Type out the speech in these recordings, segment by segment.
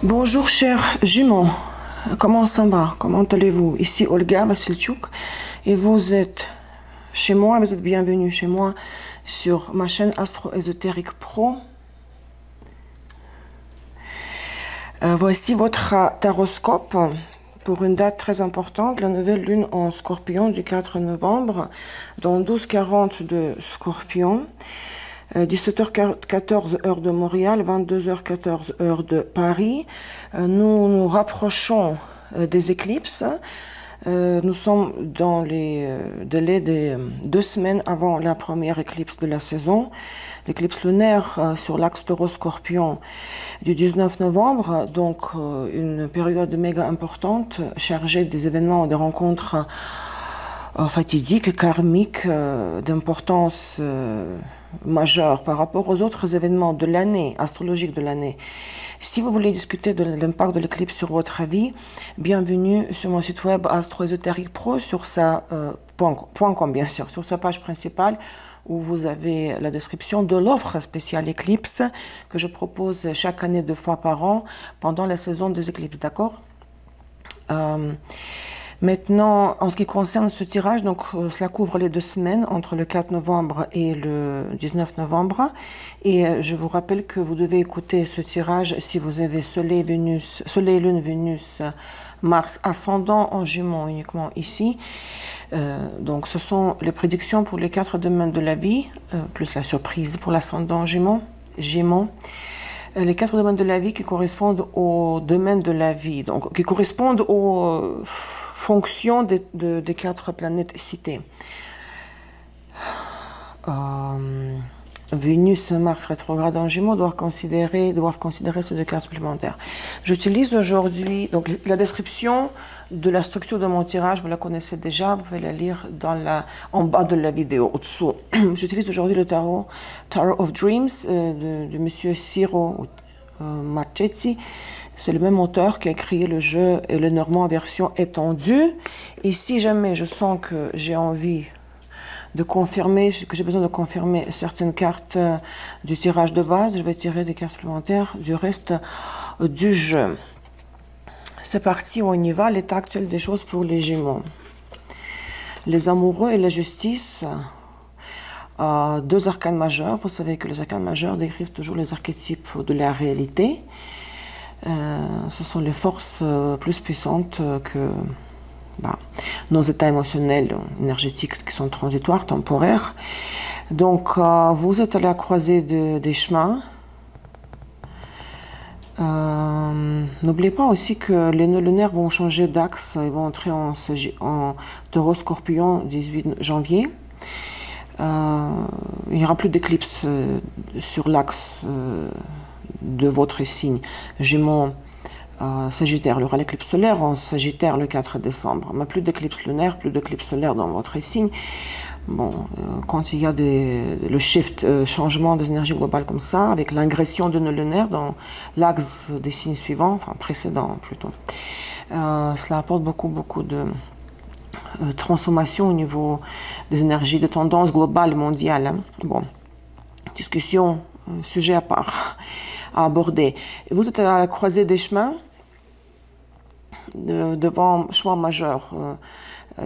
Bonjour chers jumeaux, comment ça va? Comment allez-vous? Ici Olga Vassilchuk et vous êtes chez moi, vous êtes bienvenue chez moi sur ma chaîne Astro-Ésotérique Pro. Voici votre taroscope pour une date très importante, la nouvelle lune en Scorpion du 4 novembre, dans 12h40 de Scorpion. 17h14 heure de Montréal, 22h14 heure de Paris. Nous nous rapprochons des éclipses. Nous sommes dans les délais des 2 semaines avant la première éclipse de la saison. L'éclipse lunaire sur l'axe Taureau-Scorpion du 19 novembre, donc une période méga importante, chargée des événements, des rencontres fatidiques, karmiques, d'importance majeure par rapport aux autres événements de l'année, astrologique de l'année. Si vous voulez discuter de l'impact de l'éclipse sur votre vie, bienvenue sur mon site web Astro-Ésotérique Pro, sur sa .com bien sûr, sur sa page principale où vous avez la description de l'offre spéciale éclipse que je propose chaque année 2 fois par an pendant la saison des éclipses, d'accord? Maintenant, en ce qui concerne ce tirage, donc cela couvre les 2 semaines entre le 4 novembre et le 19 novembre. Et je vous rappelle que vous devez écouter ce tirage si vous avez Soleil, Lune, Vénus, Mars, ascendant en Gémeaux uniquement ici. Donc ce sont les prédictions pour les 4 domaines de la vie, plus la surprise pour l'ascendant Gémeaux. Les 4 domaines de la vie qui correspondent aux domaines de la vie, donc qui correspondent aux fonctions des 4 planètes citées. Vénus, Mars rétrograde en Gémeaux doivent considérer ces 2 cas supplémentaires. J'utilise aujourd'hui donc la description de la structure de mon tirage, vous la connaissez déjà, vous pouvez la lire en bas de la vidéo, au-dessous. J'utilise aujourd'hui le Tarot of Dreams de monsieur Ciro Marchetti. C'est le même auteur qui a créé le jeu et le Normand en version étendue. Et si jamais je sens que j'ai envie de confirmer, que j'ai besoin de confirmer certaines cartes du tirage de base, je vais tirer des cartes supplémentaires du reste du jeu. C'est parti, on y va. L'état actuel des choses pour les Gémeaux. Les amoureux et la justice. 2 arcanes majeurs. Vous savez que les arcanes majeurs décrivent toujours les archétypes de la réalité. Ce sont les forces plus puissantes que nos états émotionnels, énergétiques qui sont transitoires, temporaires. Donc, vous êtes à la croisée des chemins. N'oubliez pas aussi que les nœuds lunaires vont changer d'axe, ils vont entrer en Taureau-Scorpion 18 janvier. Il n'y aura plus d'éclipse sur l'axe de votre signe. Gémeaux, Sagittaire, il y aura l'éclipse solaire en Sagittaire le 4 décembre, mais plus d'éclipse lunaire, plus d'éclipse solaire dans votre signe. Bon, quand il y a le shift, changement des énergies globales comme ça, avec l'ingression de nœuds lunaires dans l'axe des signes suivants, enfin précédents plutôt, cela apporte beaucoup de transformation au niveau des énergies, de tendances globales mondiales. Hein. Bon, discussion, sujet à part à aborder. Vous êtes à la croisée des chemins devant choix majeurs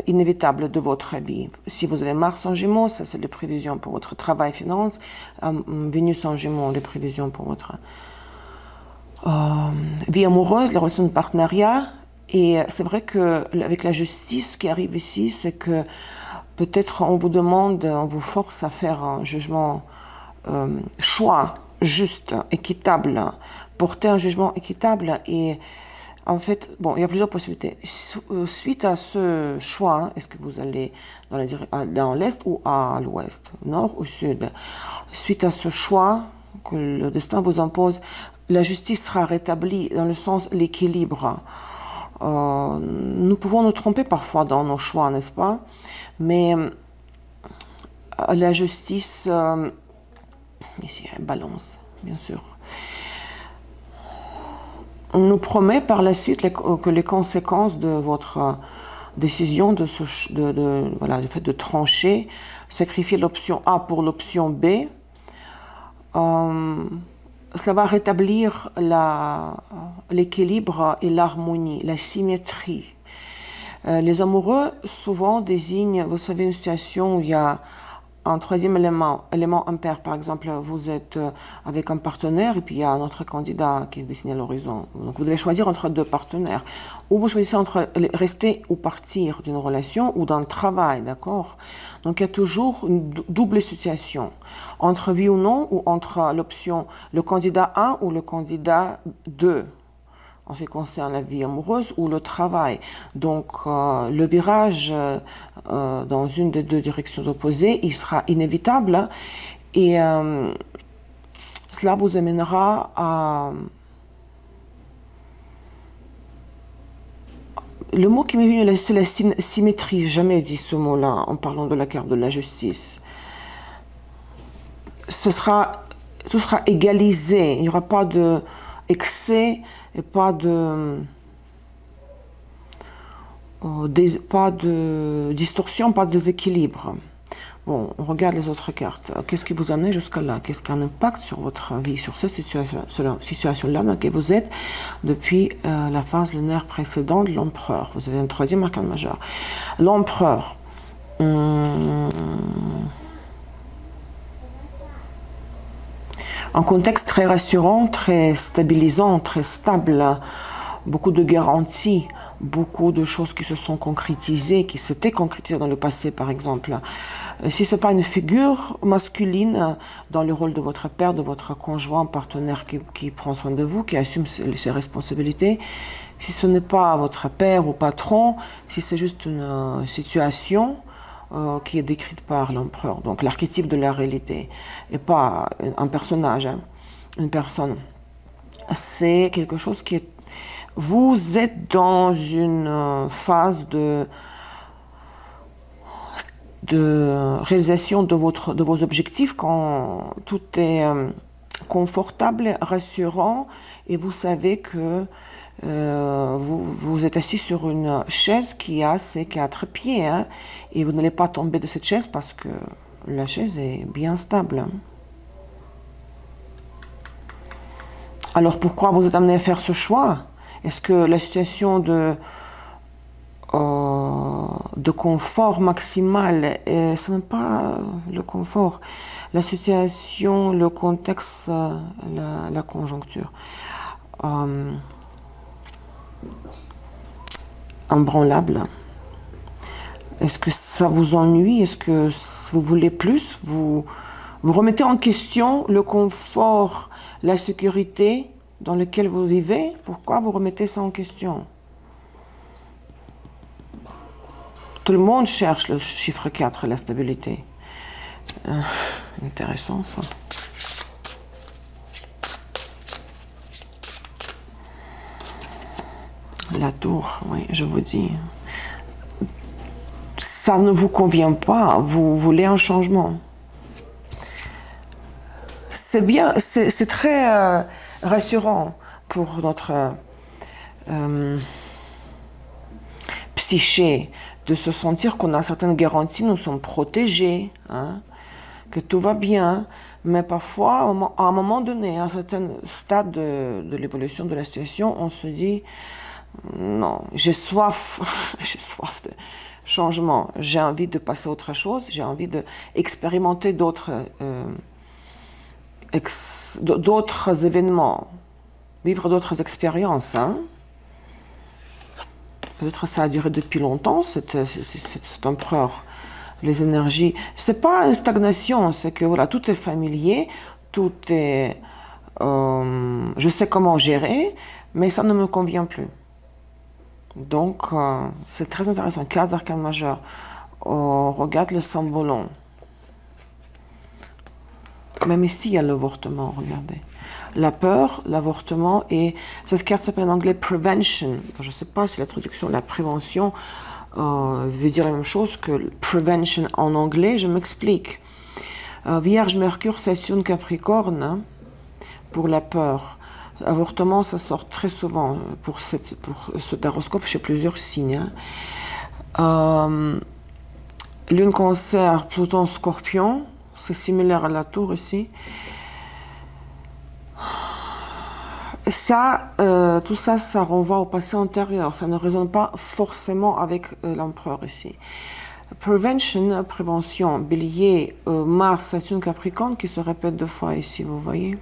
inévitables de votre vie. Si vous avez Mars en Gémeaux, ça c'est les prévisions pour votre travail, finance. Vénus en Gémeaux, les prévisions pour votre vie amoureuse, les relations de partenariat. Et c'est vrai qu'avec la justice qui arrive ici, c'est que peut-être on vous demande, on vous force à faire un jugement choix juste, équitable, porter un jugement équitable. Et en fait, bon, il y a plusieurs possibilités. Suite à ce choix, est-ce que vous allez dans l'est ou à l'ouest, nord ou sud? Suite à ce choix que le destin vous impose, la justice sera rétablie dans le sens l'équilibre. Nous pouvons nous tromper parfois dans nos choix, n'est-ce pas? Mais la justice, ici il y a une balance, bien sûr, nous promet par la suite que les conséquences de votre décision, voilà, du fait de trancher, sacrifier l'option A pour l'option B, ça va rétablir l'équilibre et l'harmonie, la symétrie. Les amoureux souvent désignent, vous savez, une situation où il y a un troisième élément impair. Par exemple, vous êtes avec un partenaire et puis il y a un autre candidat qui est dessiné à l'horizon. Donc vous devez choisir entre deux partenaires. Ou vous choisissez entre rester ou partir d'une relation ou d'un travail, d'accord? Donc il y a toujours une double situation. Entre oui ou non, ou entre l'option le candidat 1 ou le candidat 2. En ce qui concerne la vie amoureuse ou le travail. Donc, le virage dans une des deux directions opposées, il sera inévitable et cela vous amènera à... Le mot qui m'est venu, c'est la symétrie. J'ai jamais dit ce mot-là en parlant de la carte de la justice. Tout sera égalisé. Il n'y aura pas d'excès et pas de distorsion, pas de déséquilibre. Bon, on regarde les autres cartes. Qu'est-ce qui vous amène jusqu'à là? Qu'est-ce qui a un impact sur votre vie, sur cette situation-là dans laquelle vous êtes depuis la phase lunaire précédente, l'empereur? Vous avez un troisième arcane majeur. L'empereur. Un contexte très rassurant, très stabilisant, très stable, beaucoup de garanties, beaucoup de choses qui se sont concrétisées, qui s'étaient concrétisées dans le passé par exemple. Si ce n'est pas une figure masculine dans le rôle de votre père, de votre conjoint, partenaire qui prend soin de vous, qui assume ses responsabilités, si ce n'est pas votre père ou patron, si c'est juste une situation qui est décrite par l'empereur, donc l'archétype de la réalité, et pas un personnage, hein, une personne. C'est quelque chose qui est... Vous êtes dans une phase de réalisation de vos objectifs quand tout est confortable, rassurant, et vous savez que vous êtes assis sur une chaise qui a ses 4 pieds, hein, et vous n'allez pas tomber de cette chaise parce que la chaise est bien stable. Hein. Alors pourquoi vous êtes amené à faire ce choix? Est-ce que la situation de confort maximal, ce n'est pas le confort, la situation, le contexte, la conjoncture. Imbranlable. Est-ce que ça vous ennuie? Est-ce que vous voulez plus? Vous remettez en question le confort, la sécurité dans lequel vous vivez? Pourquoi vous remettez ça en question? Tout le monde cherche le chiffre 4, la stabilité. Intéressant ça. La tour, oui, je vous dis. Ça ne vous convient pas, vous voulez un changement. C'est bien, c'est très rassurant pour notre psyché de se sentir qu'on a certaines garanties, nous sommes protégés, hein, que tout va bien, mais parfois, à un moment donné, à un certain stade de l'évolution de la situation, on se dit non, j'ai soif, j'ai soif de changement, j'ai envie de passer à autre chose, j'ai envie d'expérimenter d'autres événements, vivre d'autres expériences. Hein. Peut-être ça a duré depuis longtemps, cet empereur, les énergies. C'est pas une stagnation, c'est que voilà, tout est familier, tout est... je sais comment gérer, mais ça ne me convient plus. Donc, c'est très intéressant. 15 arcanes majeurs. On regarde le symbolon. Même ici, il y a l'avortement, regardez. La peur, l'avortement, et cette carte s'appelle en anglais prevention. Je ne sais pas si la traduction, la prévention, veut dire la même chose que prevention en anglais. Je m'explique. Vierge, Mercure, Saturne, Capricorne, hein, pour la peur. Avortement, ça sort très souvent pour ce taroscope chez plusieurs signes. Hein. Lune, Cancer, Pluton, Scorpion. C'est similaire à la tour ici. Ça, tout ça, ça renvoie au passé antérieur. Ça ne résonne pas forcément avec l'empereur ici. Prevention, prévention, bélier, Mars, Saturne, Capricorne, qui se répète 2 fois ici, vous voyez.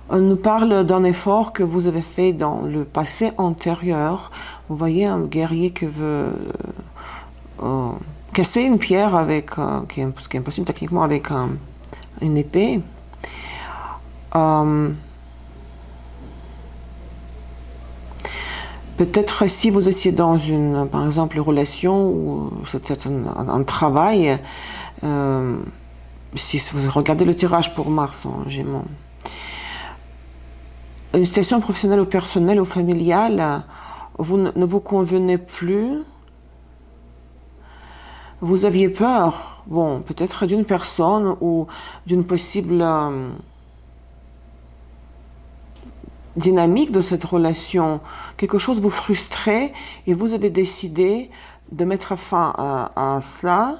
On nous parle d'un effort que vous avez fait dans le passé antérieur. Vous voyez un guerrier qui veut casser une pierre avec, qui est impossible techniquement avec une épée. Peut-être si vous étiez dans une, par exemple, relation ou c'était un travail, si vous regardez le tirage pour Mars en Gémeaux, une situation professionnelle ou personnelle ou familiale, vous ne vous convenez plus, vous aviez peur, bon, peut-être d'une personne ou d'une possible dynamique de cette relation, quelque chose vous frustrait et vous avez décidé de mettre fin à cela,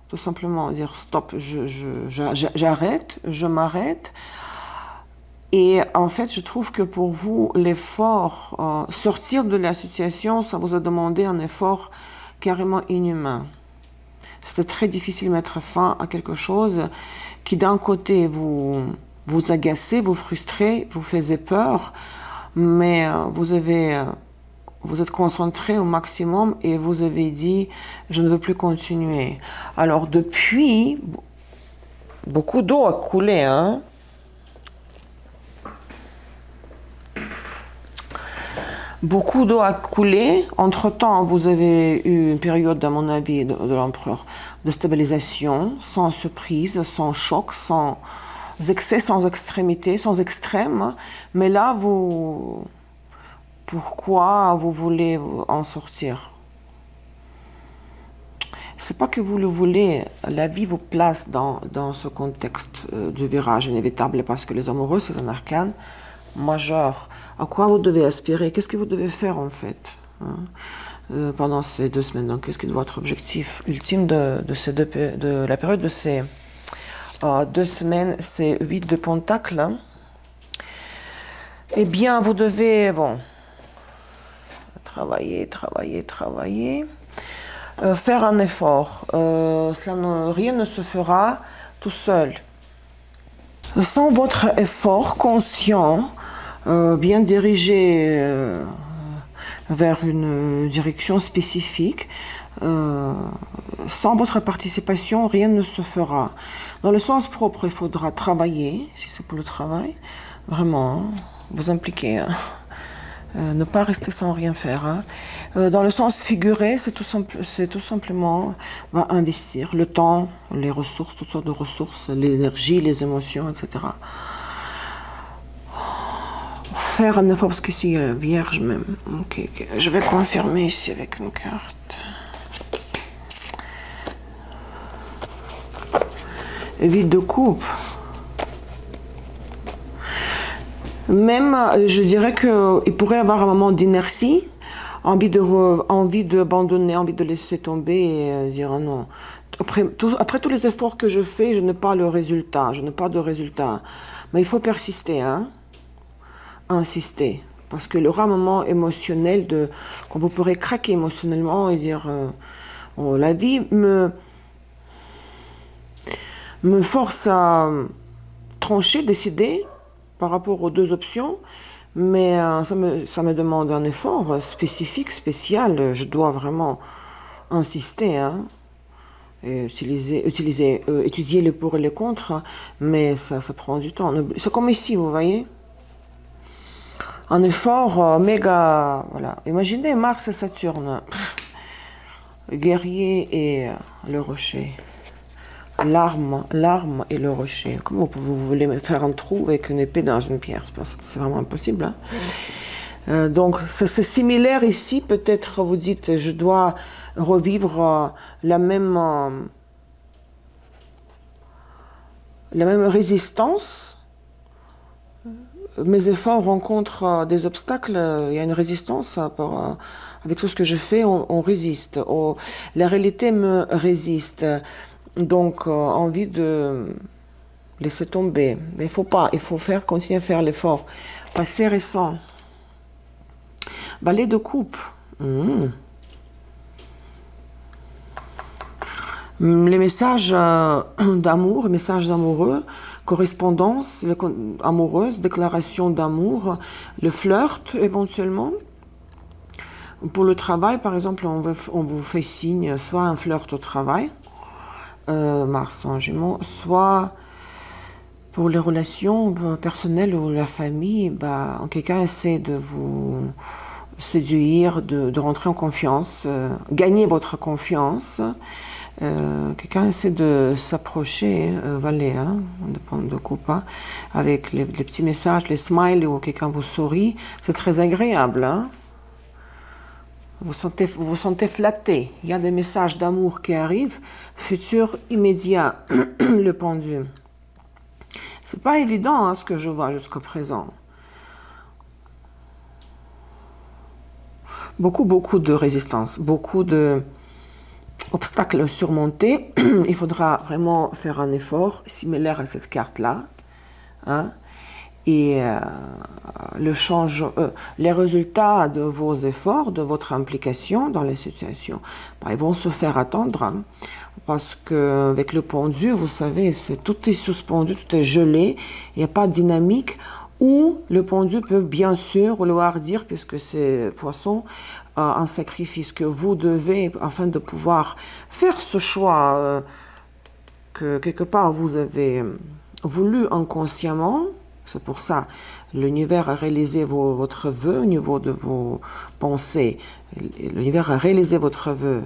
tout simplement dire stop, j'arrête, je m'arrête. Et en fait, je trouve que pour vous, l'effort, sortir de la situation, ça vous a demandé un effort carrément inhumain. C'était très difficile de mettre fin à quelque chose qui d'un côté vous agacez, vous frustrez, vous faisait peur, mais vous êtes concentré au maximum et vous avez dit je ne veux plus continuer. Alors depuis, beaucoup d'eau a coulé, hein. Beaucoup d'eau a coulé. Entre-temps, vous avez eu une période, à mon avis, de l'empereur, de stabilisation, sans surprise, sans choc, sans excès, sans extrémité, sans extrême. Mais là, pourquoi vous voulez en sortir? C'est pas que vous le voulez. La vie vous place dans ce contexte du virage inévitable parce que les amoureux, c'est un arcane majeur. À quoi vous devez aspirer? Qu'est-ce que vous devez faire en fait pendant ces 2 semaines? Donc, qu'est-ce qui est votre objectif ultime de la période de ces 2 semaines? C'est 8 de Pentacles. Hein. Eh bien, vous devez, bon, travailler, faire un effort. Rien ne se fera tout seul. Sans votre effort conscient, bien dirigé vers une direction spécifique, sans votre participation, rien ne se fera. Dans le sens propre, il faudra travailler, si c'est pour le travail, vraiment, vous impliquer, hein. Ne pas rester sans rien faire. Hein. Dans le sens figuré, c'est tout simplement investir le temps, les ressources, toutes sortes de ressources, l'énergie, les émotions, etc. Faire un effort, parce qu'ici, vierge même. Okay. Je vais confirmer ici avec une carte. 8 de coupe. Même, je dirais qu'il pourrait y avoir un moment d'inertie, envie d'abandonner, envie de laisser tomber et dire oh non. Après tous les efforts que je fais, je n'ai pas le résultat, je n'ai pas de résultat. Mais il faut persister, hein, insister. Parce qu'il y aura un moment émotionnel quand vous pourrez craquer émotionnellement et dire oh, la vie me force à trancher, décider par rapport aux 2 options, mais ça me demande un effort spécifique, spécial. Je dois vraiment insister, hein, et étudier les pour et les contre, mais ça prend du temps. C'est comme ici, vous voyez, un effort méga, voilà. Imaginez Mars et Saturne, guerrier et le rocher. L'arme et le rocher. Comment vous voulez me faire un trou avec une épée dans une pierre? C'est vraiment impossible. Hein. Donc, c'est similaire ici. Peut-être vous dites, je dois revivre la même résistance. Mes efforts rencontrent des obstacles. Il y a une résistance avec tout ce que je fais. On résiste. La réalité me résiste. Donc, envie de laisser tomber. Mais il faut pas, il faut continuer à faire l'effort Passé récent. Balai de coupe. Les messages d'amour, messages amoureux, correspondance amoureuse, déclaration d'amour, le flirt éventuellement. Pour le travail, par exemple, on vous fait signe soit un flirt au travail, Mars en Gémeaux, soit pour les relations personnelles ou la famille, quelqu'un essaie de vous séduire, de rentrer en confiance, gagner votre confiance. Quelqu'un essaie de s'approcher, valet, hein, on dépend de coupe, hein, avec les petits messages, les smiles où quelqu'un vous sourit, c'est très agréable. Hein. Vous vous sentez flatté. Il y a des messages d'amour qui arrivent, futur immédiat, le pendu. C'est pas évident hein, ce que je vois jusqu'à présent. Beaucoup de résistance, beaucoup de obstacles surmontés. Il faudra vraiment faire un effort similaire à cette carte-là. Hein, et les résultats de vos efforts, de votre implication dans les situations, ils vont se faire attendre. Hein, parce qu'avec le pendu, vous savez, tout est suspendu, tout est gelé, il n'y a pas de dynamique. Ou le pendu peut bien sûr vouloir dire, puisque c'est poisson, un sacrifice que vous devez, afin de pouvoir faire ce choix que quelque part vous avez voulu inconsciemment. C'est pour ça l'univers a réalisé votre vœu au niveau de vos pensées. L'univers a réalisé votre vœu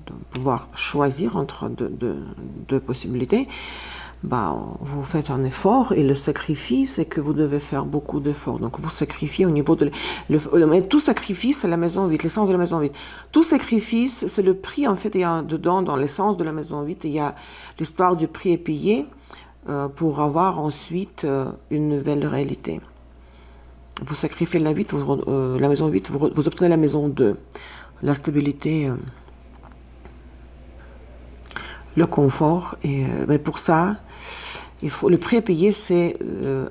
de pouvoir choisir entre deux possibilités. Vous faites un effort et le sacrifice, c'est que vous devez faire beaucoup d'efforts. Donc, vous sacrifiez au niveau de... tout sacrifice, c'est la maison 8, l'essence de la maison 8. Tout sacrifice, c'est le prix, en fait, il y a dedans, dans l'essence de la maison 8, il y a l'histoire du prix est payé pour avoir ensuite une nouvelle réalité. Vous sacrifiez la maison 8, vous obtenez la maison 2. La stabilité... le confort, et pour ça, le prix à payer, c'est,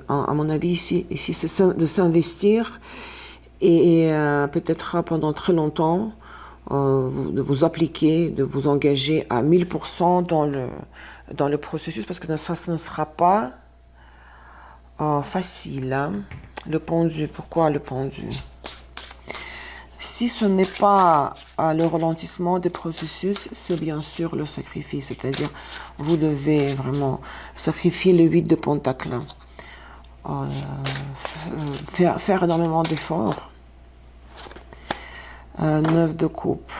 à mon avis, ici c'est de s'investir et peut-être pendant très longtemps, de vous appliquer, de vous engager à 1000% dans le processus, parce que ça ne sera pas facile. Hein. Le pendu, pourquoi le pendu ? Si ce n'est pas le ralentissement des processus, c'est bien sûr le sacrifice. C'est-à-dire, vous devez vraiment sacrifier le 8 de Pentacle. Faire énormément d'efforts. 9 de coupe.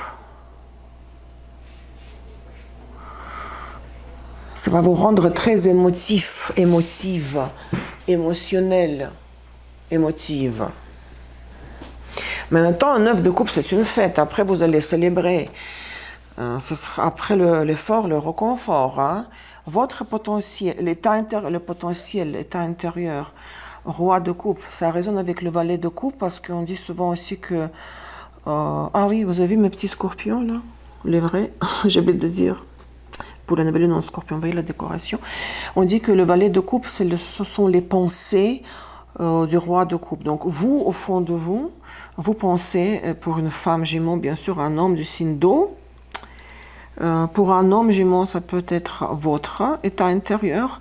Ça va vous rendre très émotif, émotionnel, émotive. Mais en même temps, un 9 de coupe, c'est une fête. Après, vous allez célébrer. Ce sera après l'effort, le réconfort. Hein. Votre potentiel, le potentiel, l'état intérieur, roi de coupe, ça résonne avec le valet de coupe parce qu'on dit souvent aussi que... ah oui, vous avez vu mes petits scorpions, là? Les vrais, j'ai oublié de dire. Pour la nouvelle non scorpion, vous voyez la décoration. On dit que le valet de coupe, ce sont les pensées du roi de coupe. Donc, vous, au fond de vous, vous pensez, pour une femme Gémeaux, bien sûr, un homme du signe d'eau. Pour un homme Gémeaux, ça peut être votre état intérieur,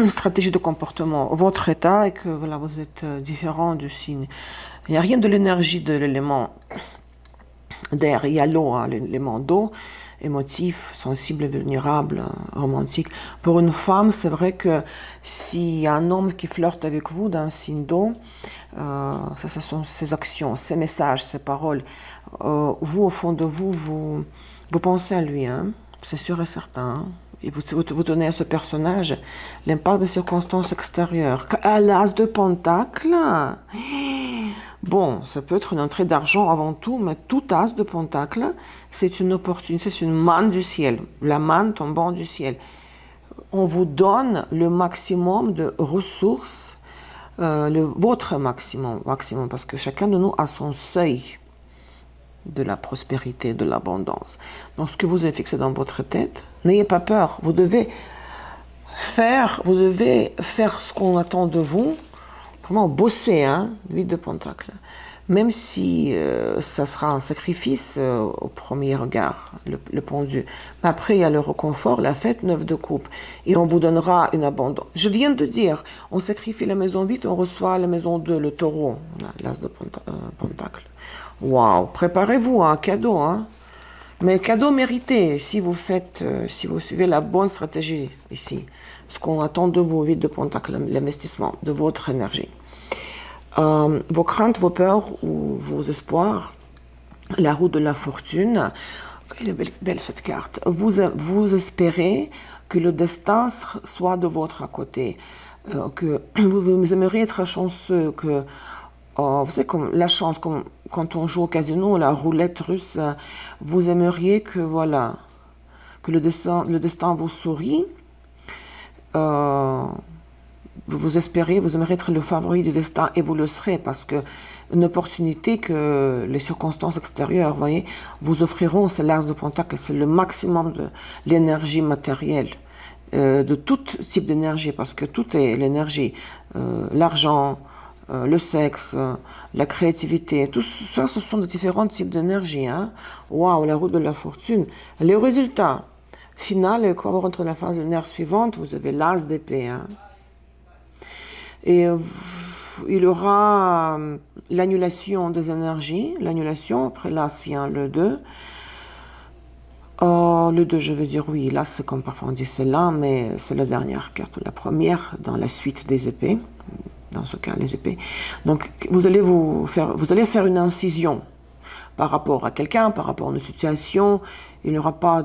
stratégie de comportement, votre état, et que voilà, vous êtes différent du signe. Il n'y a rien de l'énergie de l'élément d'air. Il y a l'eau, hein, l'élément d'eau, émotif, sensible, vulnérable, romantique. Pour une femme, c'est vrai que s'il y a un homme qui flirte avec vous d'un signe d'eau, ça, ce sont ses actions, ses messages, ses paroles. Vous, au fond de vous, vous pensez à lui, hein, c'est sûr et certain. Hein, et vous donnez à ce personnage l'impact des circonstances extérieures. À l'as de Pentacle, bon, ça peut être une entrée d'argent avant tout, mais tout as de Pentacle, c'est une opportunité, c'est une manne du ciel, la manne tombant du ciel. On vous donne le maximum de ressources, votre maximum, parce que chacun de nous a son seuil de la prospérité, de l'abondance. Donc, ce que vous avez fixé dans votre tête, n'ayez pas peur. Vous devez faire ce qu'on attend de vous vraiment bosser, hein, 8 de Pentacle. Même si ça sera un sacrifice au premier regard, le pendu. Mais après, il y a le réconfort, la fête, 9 de coupe. Et on vous donnera une abondance. Je viens de dire, on sacrifie la maison 8, on reçoit la maison 2, le taureau, l'as de Pentacle. Waouh, préparez-vous à un cadeau, hein. Mais cadeau mérité, si vous faites, si vous suivez la bonne stratégie ici. Ce qu'on attend de vous, 8 de Pentacle, l'investissement de votre énergie. Vos craintes, vos peurs ou vos espoirs, la roue de la fortune, elle est belle cette carte. Vous espérez que le destin soit de votre côté, que vous aimeriez être chanceux, que vous savez, comme la chance, comme quand on joue au casino, la roulette russe, vous aimeriez que voilà, que le destin vous sourit. Vous espérez, vous aimeriez être le favori du destin et vous le serez parce que une opportunité que les circonstances extérieures, vous voyez, vous offriront, c'est l'as de Pentacle, c'est le maximum de l'énergie matérielle, de tout type d'énergie, parce que tout est l'énergie, l'argent, le sexe, la créativité, tout ça, ce sont de différents types d'énergie. Hein. Waouh, la roue de la fortune. Les résultats final, quand vous rentrez dans la phase lunaire suivante, vous avez l'as d'épée. Hein. Et il y aura l'annulation des énergies, l'annulation, après l'as vient le 2. Le 2, je veux dire, oui, l'as, c'est comme parfois on dit c'est là, mais c'est la dernière carte, la première dans la suite des épées, dans ce cas, les épées. Donc, vous allez faire une incision par rapport à quelqu'un, par rapport à une situation, il n'y aura pas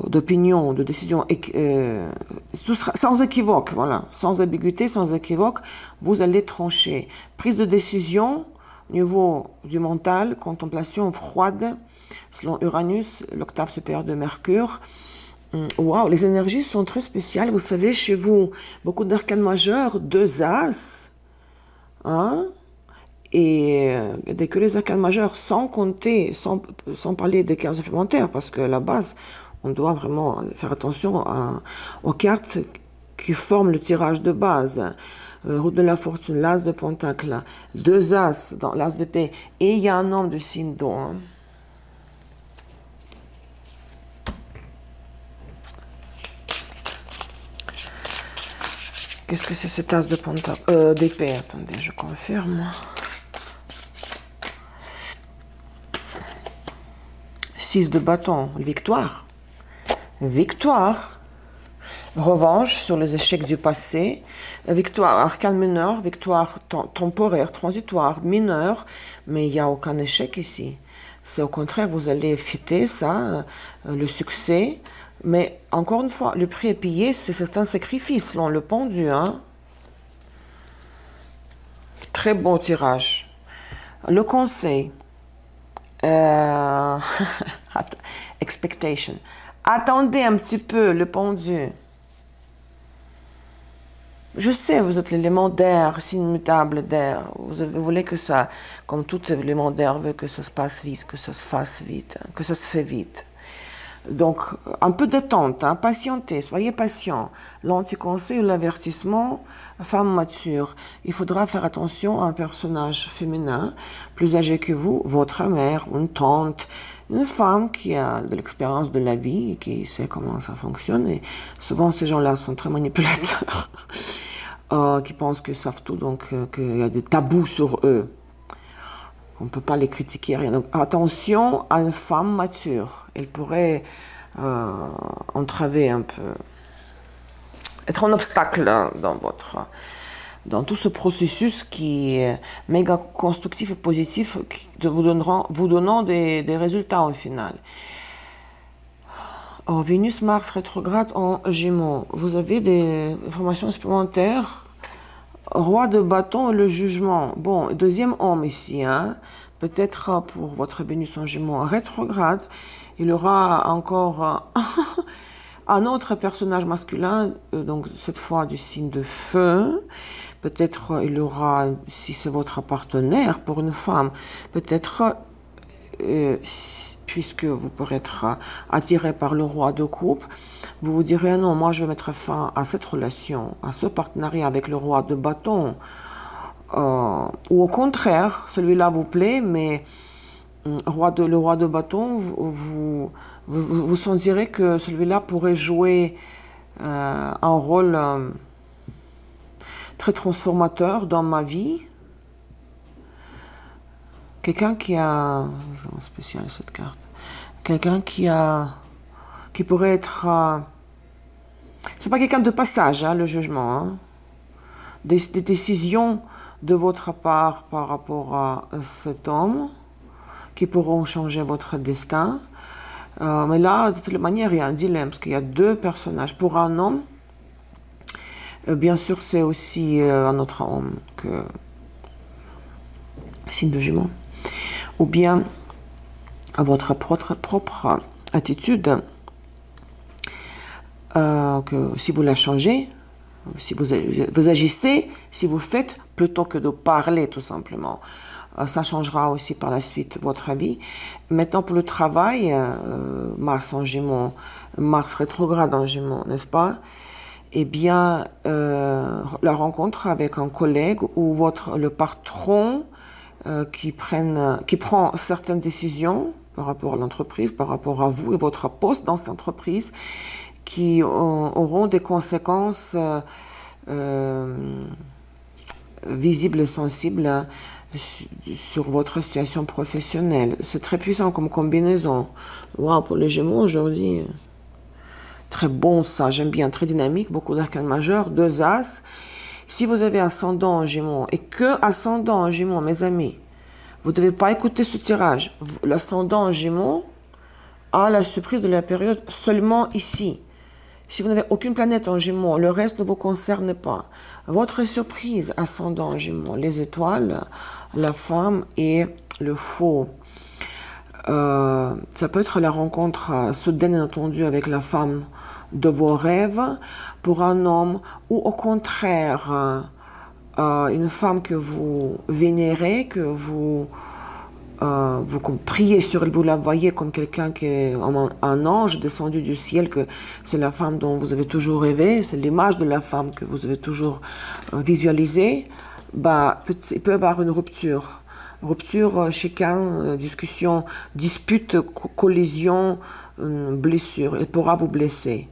d'opinion, de décision, tout sera sans équivoque, voilà, sans ambiguïté, sans équivoque, vous allez trancher. Prise de décision au niveau du mental, contemplation froide, selon Uranus, l'octave supérieure de Mercure. Waouh, les énergies sont très spéciales, vous savez, chez vous, beaucoup d'arcanes majeurs, 2 as, hein, et dès que les arcanes majeurs, sans compter, sans parler des cartes supplémentaires, parce que à la base, on doit vraiment faire attention aux cartes qui forment le tirage de base. Roue de la fortune, l'as de Pentacle, 2 as dans l'as d'épée, et il y a un homme de signe d'eau. Hein. Qu'est-ce que c'est cet as de Pentacle d'épée? Attendez, je confirme. 6 de bâton, victoire. Victoire. Revanche sur les échecs du passé. Victoire, arcane mineur, victoire temporaire, transitoire, mineure, mais il n'y a aucun échec ici. C'est au contraire, vous allez fêter ça, le succès. Mais encore une fois, le prix est payé, c'est certains sacrifices, selon le pendu. Hein. Très bon tirage. Le conseil. Expectation. Attendez un petit peu le pendu. Je sais, vous êtes l'élément d'air, signe mutable d'air. Vous voulez que ça, comme tout élément d'air, veut que ça se passe vite, que ça se fasse vite, que ça se fait vite. Donc, un peu d'attente, hein, patientez, soyez patient. L'anti-conseil ou l'avertissement, femme mature. Il faudra faire attention à un personnage féminin, plus âgé que vous, votre mère, une tante, une femme qui a de l'expérience de la vie et qui sait comment ça fonctionne. Et souvent, ces gens-là sont très manipulateurs, qui pensent qu'ils savent tout, donc qu'il y a des tabous sur eux. On ne peut pas les critiquer, rien. Donc, attention à une femme mature. Elle pourrait entraver un peu, être un obstacle dans tout ce processus qui est méga constructif et positif, vous donnant des résultats au final. Oh, Vénus-Mars rétrograde en Gémeaux. Vous avez des informations supplémentaires? Roi de bâton et le jugement. Bon, deuxième homme ici. Hein. Peut-être pour votre Vénus en Gémeaux rétrograde, il y aura encore un autre personnage masculin, donc cette fois du signe de feu. Peut-être il y aura, si c'est votre partenaire pour une femme, peut-être, puisque vous pourrez être attiré par le roi de coupe, vous vous direz, ah non, moi je vais mettre fin à cette relation, à ce partenariat avec le roi de bâton. Ou au contraire, celui-là vous plaît, mais le roi de bâton, vous sentirez que celui-là pourrait jouer un rôle très transformateur dans ma vie. Quelqu'un qui a... C'est spécial cette carte. Quelqu'un qui pourrait être... c'est pas quelqu'un de passage, hein, le jugement. Hein. Des décisions de votre part par rapport à cet homme qui pourront changer votre destin. Mais là, de toute manière, il y a un dilemme, parce qu'il y a deux personnages. Pour un homme, bien sûr, c'est aussi un autre homme que signe de Gémeaux. Ou bien à votre propre attitude, que si vous la changez, si vous agissez, si vous faites, plutôt que de parler tout simplement. Ça changera aussi par la suite votre avis. Maintenant pour le travail, Mars en Gémeaux, Mars rétrograde en Gémeaux, n'est-ce pas? Eh bien, la rencontre avec un collègue ou le patron qui prend certaines décisions par rapport à l'entreprise, par rapport à vous et votre poste dans cette entreprise, qui auront des conséquences visibles et sensibles sur votre situation professionnelle. C'est très puissant comme combinaison. Wow, pour les Gémeaux aujourd'hui, très bon ça, j'aime bien, très dynamique, beaucoup d'arcanes majeurs, 2 As. Si vous avez ascendant en Gémeaux et que ascendant en Gémeaux, mes amis, vous ne devez pas écouter ce tirage. L'ascendant en Gémeaux a la surprise de la période seulement ici. Si vous n'avez aucune planète en Gémeaux, le reste ne vous concerne pas. Votre surprise, ascendant en Gémeaux, les étoiles, la femme et le faux. Ça peut être la rencontre soudaine, entendue, avec la femme de vos rêves pour un homme, ou au contraire, une femme que vous vénérez, que vous priez sur elle, vous la voyez comme quelqu'un qui est un ange descendu du ciel, que c'est la femme dont vous avez toujours rêvé, c'est l'image de la femme que vous avez toujours visualisée. Bah, il peut y avoir une rupture. Rupture, chicane, discussion, dispute, collision, blessure. Elle pourra vous blesser.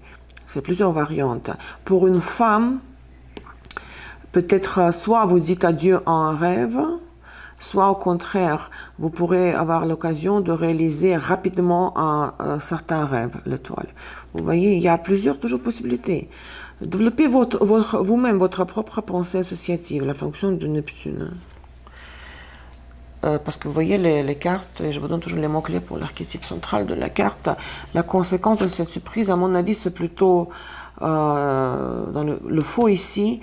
C'est plusieurs variantes. Pour une femme, peut-être soit vous dites adieu en rêve, soit au contraire, vous pourrez avoir l'occasion de réaliser rapidement un certain rêve, l'étoile. Vous voyez, il y a toujours possibilités. Développez vous-même votre propre pensée associative, la fonction de Neptune. Parce que vous voyez les cartes, et je vous donne toujours les mots-clés pour l'archétype central de la carte. La conséquence de cette surprise, à mon avis, c'est plutôt dans le faux ici,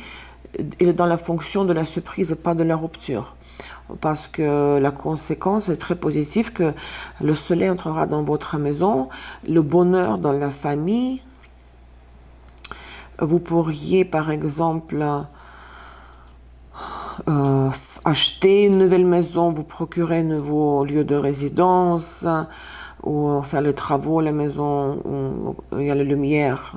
il est dans la fonction de la surprise et pas de la rupture. Parce que la conséquence est très positive, que le soleil entrera dans votre maison, le bonheur dans la famille. Vous pourriez, par exemple, acheter une nouvelle maison, vous procurer un nouveau lieu de résidence, ou faire les travaux, la maison où il y a la lumière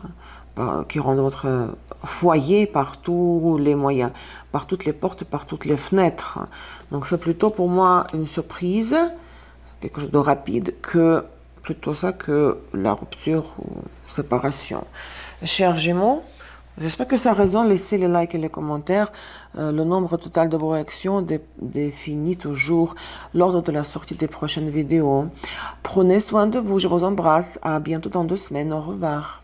qui rend votre foyer par tous les moyens, par toutes les portes, par toutes les fenêtres. Donc c'est plutôt pour moi une surprise, quelque chose de rapide, que plutôt ça que la rupture ou séparation. Chers Gémeaux, j'espère que ça résonne. Laissez les likes et les commentaires. Le nombre total de vos réactions définit toujours l'ordre de la sortie des prochaines vidéos. Prenez soin de vous. Je vous embrasse. À bientôt dans 2 semaines. Au revoir.